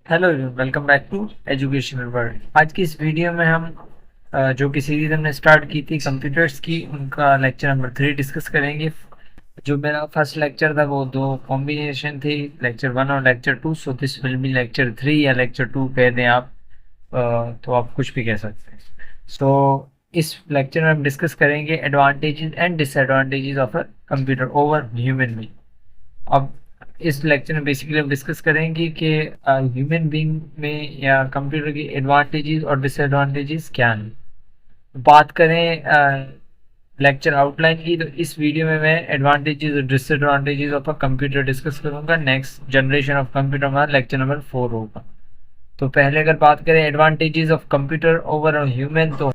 Hello, welcome back to educational world. आज की इस वीडियो में हम जो कि सीरीज हमने स्टार्ट की थी कंप्यूटर्स की, उनका लेक्चर नंबर 3 डिस्कस करेंगे। जो मेरा फर्स्ट लेक्चर था वो दो कॉम्बिनेशन थी, लेक्चर 1 और lecture 2। So this will be lecture 3 या लेक्चर 2 कह दें आप। तो आप कुछ भी कह सकते हैं। सो इस लेक्चर में हम डिस्कस करेंगे advantages and disadvantages of a computer over human being. अब इस लेक्चर में बेसिकली हम डिस्कस करेंगे कि ह्यूमन बीइंग में या कंप्यूटर की एडवांटेजेस और डिसएडवांटेजेस क्या हैं। बात करें लेक्चर आउटलाइन की, तो इस वीडियो में मैं एडवांटेजेस और disadvantages of a computer discuss करूंगा। नेक्स्ट जनरेशन ऑफ कंप्यूटर हमारा लेक्चर नंबर 4 होगा। तो पहले अगर बात करें advantages of computer over human, तो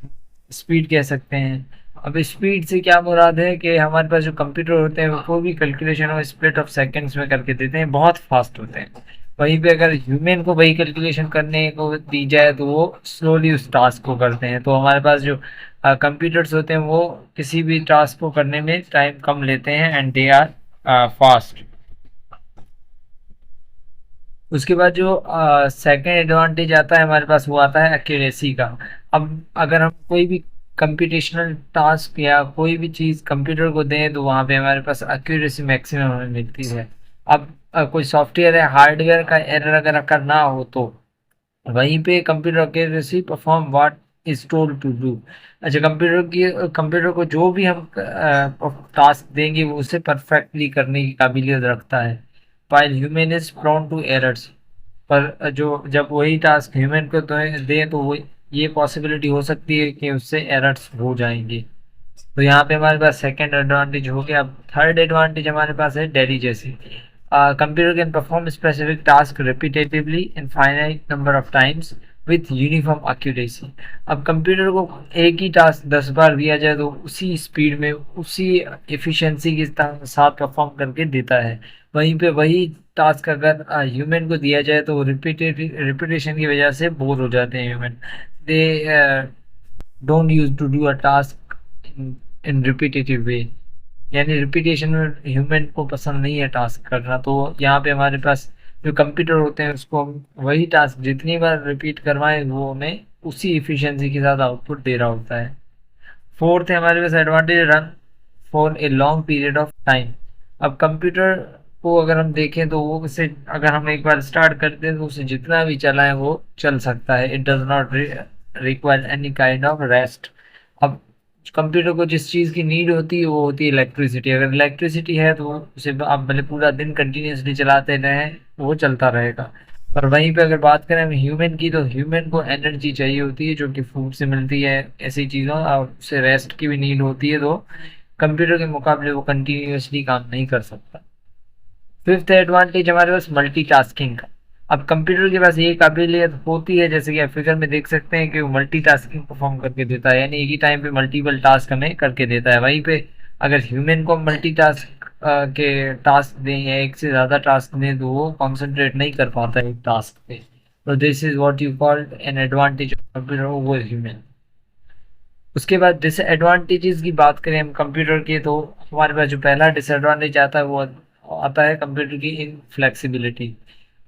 स्पीड कह सकते हैं। अब स्पीड से क्या मुराद है कि हमारे पास जो कंप्यूटर होते हैं वो कोई भी कैलकुलेशन हो स्प्लिट ऑफ सेकंड्स में करके देते हैं, बहुत फास्ट होते हैं। वहीं पे अगर ह्यूमन को वही कैलकुलेशन करने को दी जाए तो वो स्लोली उस टास्क को करते हैं। तो हमारे पास जो कंप्यूटर्स होते हैं वो किसी भी टास्क को करने में टाइम कम लेते हैं एंड दे आर फास्ट। उसके बाद जो सेकंड एडवांटेज आता है हमारे पास, वो आता है एक्यूरेसी का। अब अगर हम कोई भी कंप्यूटेशनल टास्क या कोई भी चीज़ कंप्यूटर को दें तो वहाँ पे हमारे पास एक्यूरेसी मैक्सिमम हमें मिलती है। अब कोई सॉफ्टवेयर है, हार्डवेयर का एरर अगर करना हो तो वहीं पे computer accuracy perform what is told to do. अच्छा, कंप्यूटर को जो भी हम टास्क देंगे वो उसे परफेक्टली करने की काबिलियत रखता है। while human is prone to errors. पर जो जब वही टास्क ह्यूमन को दें तो वो ये पॉसिबिलिटी हो सकती है कि उससे एरर्स हो जाएंगे। तो यहाँ पे हमारे पास सेकंड एडवांटेज हो गया। अब थर्ड एडवांटेज हमारे पास है diligence. Computer can perform specific task repetitively in finite number of times with uniform accuracy. अब कंप्यूटर को एक ही टास्क 10 बार दिया जाए तो उसी स्पीड में उसी एफिशिएंसी के साथ परफॉर्म करके देता है। वहीं पे वही टास्क अगर ह्यूमन को दिया जाए तो रिपीटेशन की वजह से बोर हो जाते हैं human. They don't use to do a task in repetitive way. यानी रिपीटेशन में ह्यूमन को पसंद नहीं है टास्क करना। तो यहाँ पे हमारे पास जो कंप्यूटर होते हैं उसको हम वही टास्क जितनी बार रिपीट करवाएं वो हमें उसी इफिशियंसी के साथ आउटपुट दे रहा होता है। फोर्थ है हमारे पास advantage, run for a long period of time. अब कंप्यूटर को अगर हम देखें तो वो उसे अगर हम एक बार स्टार्ट करते हैं तो उसे जितना भी चलाएं वो चल सकता है। It does not require any kind of rest. अब कंप्यूटर को जिस चीज़ की नीड होती है वो होती है इलेक्ट्रिसिटी। अगर इलेक्ट्रिसिटी है तो उसे आप भले पूरा दिन कंटिन्यूसली चलाते रहें वो चलता रहेगा। पर वहीं पे अगर बात करें हम ह्यूमन की, तो ह्यूमन को एनर्जी चाहिए होती है जो कि फूड से मिलती है, ऐसी चीज़ों, और उसे रेस्ट की भी नीड होती है। तो कंप्यूटर के मुकाबले वो कंटिन्यूसली काम नहीं कर सकता। फिफ्थ एडवांटेज हमारे पास मल्टीटास्किंग का। अब कंप्यूटर के पास ये काबिलियत होती है, जैसे कि आप फिगर में देख सकते हैं कि वो मल्टीटास्किंग परफॉर्म करके देता है, यानी एक ही टाइम पे मल्टीपल टास्क हमें करके देता है। वहीं पे अगर ह्यूमन को मल्टीटास्क के टास्क दें या एक से ज़्यादा टास्क दें तो वो कॉन्सेंट्रेट नहीं कर पाता है एक टास्क पे। तो this is what you called an advantage of computer over human. उसके बाद डिसएडवांटेजेस की बात करें हम कंप्यूटर के, तो हमारे पास जो पहला डिसएडवांटेज आता है वो आता है कंप्यूटर की इनफ्लेक्सिबिलिटी।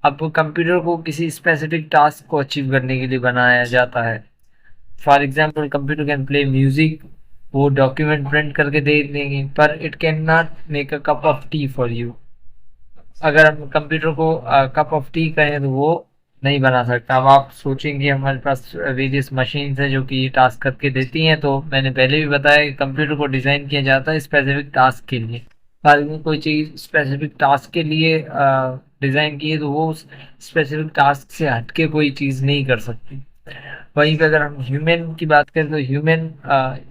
अब कंप्यूटर को किसी स्पेसिफिक टास्क को अचीव करने के लिए बनाया जाता है। For example computer can play music, वो डॉक्यूमेंट प्रिंट करके दे देंगे, पर it can not make a cup of T for you. अगर हम कंप्यूटर को कप ऑफ टी कहें तो वो नहीं बना सकता। अब आप सोचेंगे हमारे पास वेरियस मशीन्स हैं जो कि ये टास्क करके देती हैं, तो मैंने पहले भी बताया कि कंप्यूटर को डिज़ाइन किया जाता है स्पेसिफिक टास्क के लिए। अगर कोई चीज़ स्पेसिफिक टास्क के लिए डिज़ाइन की है तो वो उस स्पेसिफिक टास्क से हटके कोई चीज़ नहीं कर सकती। वहीं पे अगर हम ह्यूमन की बात करें तो human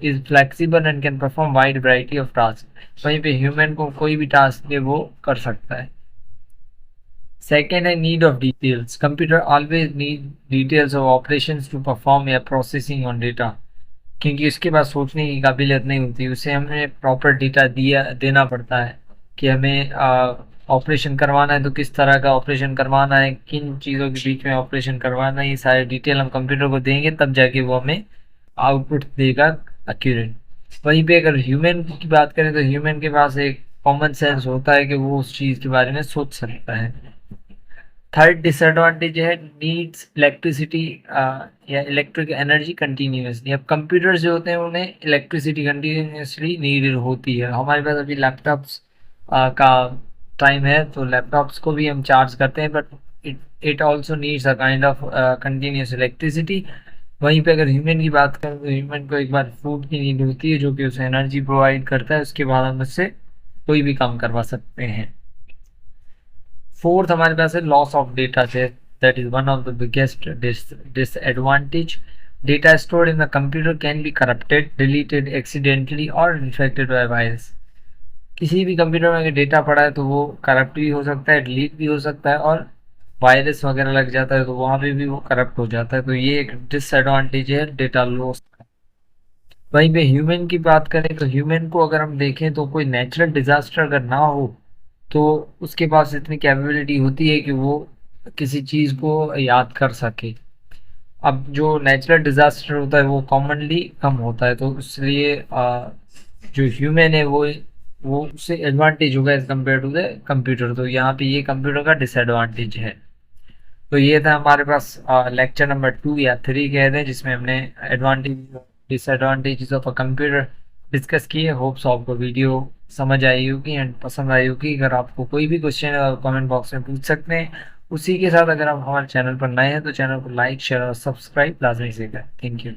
is flexible and can perform wide variety of task. वहीं पे ह्यूमन को कोई भी टास्क दे वो कर सकता है। Second, a need of details. Computer always need details of operations to perform या processing on data, क्योंकि उसके पास सोचने की काबिलियत नहीं होती। उसे हमें प्रॉपर डेटा दिया देना पड़ता है कि हमें ऑपरेशन करवाना है तो किस तरह का ऑपरेशन करवाना है, किन चीज़ों के बीच में ऑपरेशन करवाना है, ये सारे डिटेल हम कंप्यूटर को देंगे तब जाके वो हमें आउटपुट देगा एक्यूरेट। वहीं पे अगर ह्यूमन की बात करें तो ह्यूमन के पास एक कॉमन सेंस होता है कि वो उस चीज़ के बारे में सोच सकता है। थर्ड डिसएडवांटेज है नीड्स इलेक्ट्रिसिटी या इलेक्ट्रिक एनर्जी कंटिन्यूसली। अब कंप्यूटर्स जो होते हैं उन्हें इलेक्ट्रिसिटी कंटिन्यूसली नीडेड होती है। हमारे पास अभी लैपटॉप्स का टाइम है तो लैपटॉप्स को भी हम चार्ज करते हैं, but it it also needs a kind of continuous electricity. वहीं पे अगर ह्यूमन की बात करें तो ह्यूमन को एक बार फूड की नीड होती है जो कि उसे एनर्जी प्रोवाइड करता है, उसके बाद हम उससे कोई भी काम करवा सकते हैं। फोर्थ हमारे पास है लॉस ऑफ डेटा से, that is one of the biggest disadvantage. Data stored in the computer can be corrupted, deleted accidentally और इन्फेक्टेड बाय वायरस। किसी भी कंप्यूटर में अगर डेटा पड़ा है तो वो करप्ट भी हो सकता है, डिलीट भी हो सकता है, और वायरस वगैरह लग जाता है तो वहाँ पे भी वो करप्ट हो जाता है। तो ये एक डिसएडवांटेज है डेटा लॉस। वहीं पे ह्यूमन की बात करें तो ह्यूमन को अगर हम देखें तो कोई नेचुरल डिजास्टर अगर ना हो तो उसके पास इतनी कैपेबिलिटी होती है कि वो किसी चीज को याद कर सके। अब जो नेचुरल डिजास्टर होता है वो कॉमनली कम होता है, तो इसलिए जो ह्यूमन है वो उससे एडवांटेज होगा as compare to the computer. तो यहाँ पे ये कंप्यूटर का डिसएडवांटेज है। तो ये था हमारे पास लेक्चर नंबर 2 या 3 कह दें, जिसमें हमने advantage disadvantages of a computer discuss किए। होप्स आपको वीडियो समझ आई होगी एंड पसंद आई होगी। अगर आपको कोई भी क्वेश्चन है कमेंट बॉक्स में पूछ सकते हैं। उसी के साथ अगर आप हमारे चैनल पर नए हैं तो चैनल को लाइक शेयर और सब्सक्राइब लाजमी से करें। Thank you.